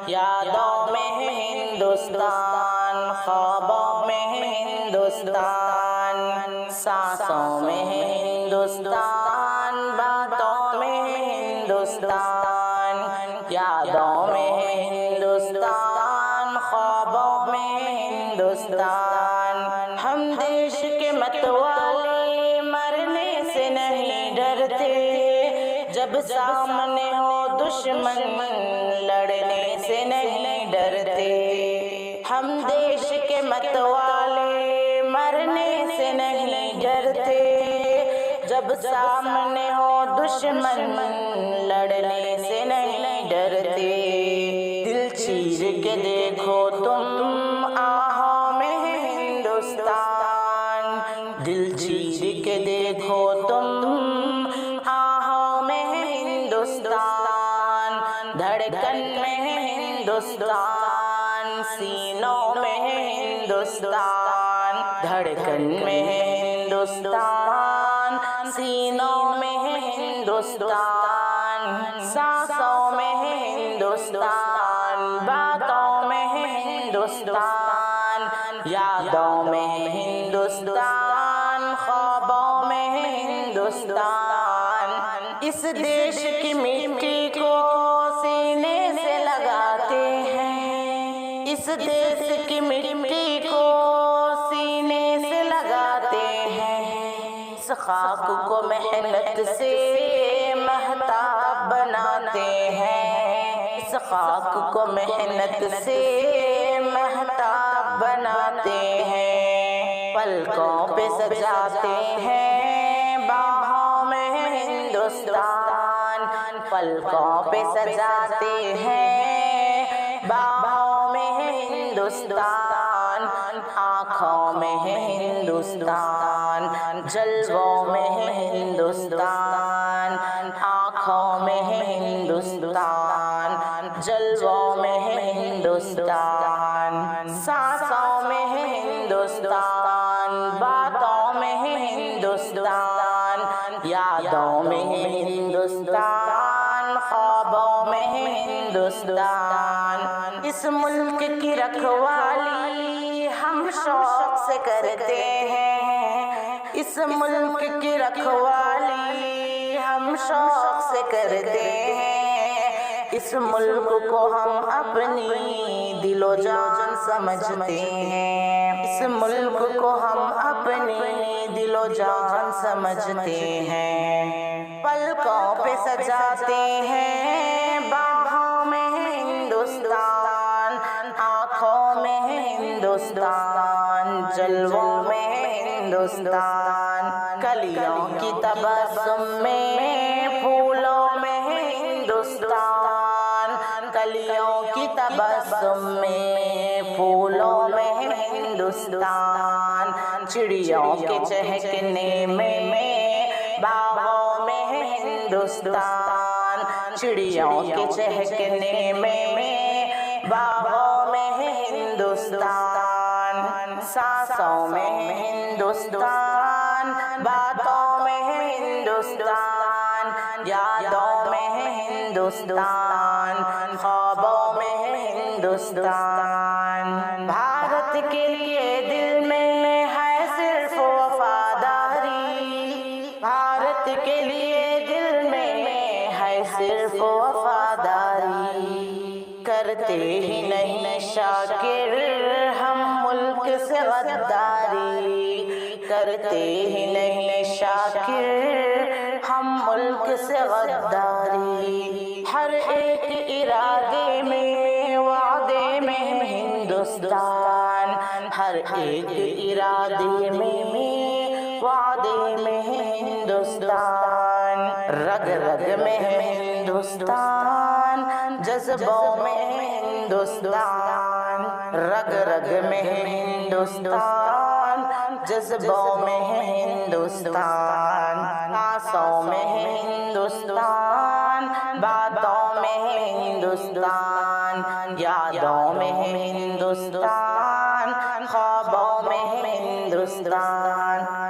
یادوں میں ہے ہندوستان، خوابوں میں ہے ہندوستان، سانسوں میں ہے ہندوستان، باتوں میں ہے ہندوستان، یادوں میں ہے ہندوستان، خوابوں میں ہے ہندوستان۔ ہم دیش کے متوالے مرنے سے نہیں ڈرتے، جب سامنے ہو دشمن لڑنے سے نہیں ڈرتے۔ ہم دیش کے متوالے مرنے سے نہیں ڈرتے، جب سامنے ہو دشمن لڑنے سے نہیں ڈرتے۔ دل چیر کے دیکھو تم آہوں میں ہے ہندوستان، دل چیر کے دیکھو تم آہوں میں ہے ہندوستان، دھڑکن میں ہے ہندوستان، سینوں میں ہے ہندوستان، دھڑکن میں ہے ہندوستان، سینوں میں ہے ہندوستان، سانسوں میں ہے ہندوستان، باتوں میں ہے ہندوستان، یادوں میں ہے ہندوستان، خوابوں میں ہے ہندوستان۔ اس دیش کی مٹی کو سینے سے لگاتے ہیں، اس دیش کی مٹی کو سینے سے لگاتے ہیں، اس خاک کو محنت سے مہتاب بناتے ہیں، اس خاک کو محنت سے مہتاب بناتے ہیں، پلکوں پہ سجاتے ہیں باہوں میں ہے ہندوستان، پلکوں پہ سجاتے ہیں باہوں میں ہے ہندوستان، آنکھوں میں ہے ہندوستان، جلووں میں ہے ہندوستان، آنکھوں میں ہے ہندوستان، جلووں میں ہے ہندوستان، سانسوں میں ہے ہندوستان، باتوں میں ہے ہندوستان، یادوں میں ہے ہندوستان، خوابوں میں ہے ہندوستان۔ اس ملک کی رکھوالی ہم شوق سے کرتے ہیں، اس ملک کی رکھوالی ہم شوق سے کرتے ہیں، اس ملک کو ہم اپنی دل و جان سمجھتے ہیں، اس ملک کو ہم اپنی دل و جان سمجھتے ہیں، پلکوں پہ سجاتے ہیں باہوں میں ہے ہندوستان، آنکھوں میں ہے ہندوستان، جلووں میں ہے ہندوستان، کلیوں کی تبسم میں پھولوں میں ہے ہندوستان، کلیوں کی تبسم میں پھولوں میں ہے ہندوستان، چڑیوں کے چہکنے میں باغوں میں ہے ہندوستان، چڑیوں کے چہکنے میں باغوں میں ہے ہندوستان، سانسوں میں ہے ہندوستان، باتوں میں ہے ہندوستان، یادوں میں ہے ہندوستان، خوابوں میں ہے ہندوستان۔ بھارت کے لیے دل میں ہے صرف وفاداری، بھارت کے لیے دل میں ہے صرف وفاداری، کرتے ہی نہیں شاکر ہم ملک سے غداری، کرتے ہی نہیں شاکر ہم ملک سے غداری، ہر ایک ارادے میں وعدے میں ہے ہندوستان، ہر ایک ارادے میں وعدے میں ہے ہندوستان، رگ رگ میں ہے ہندوستان، جذبوں میں ہے ہندوستان، رگ رگ میں ہے ہندوستان، جذبوں میں ہے ہندوستان، آنسوں میں ہے ہندوستان، باتوں میں ہے ہندوستان، یادوں میں ہے ہندوستان، خوابوں میں ہے ہندوستان۔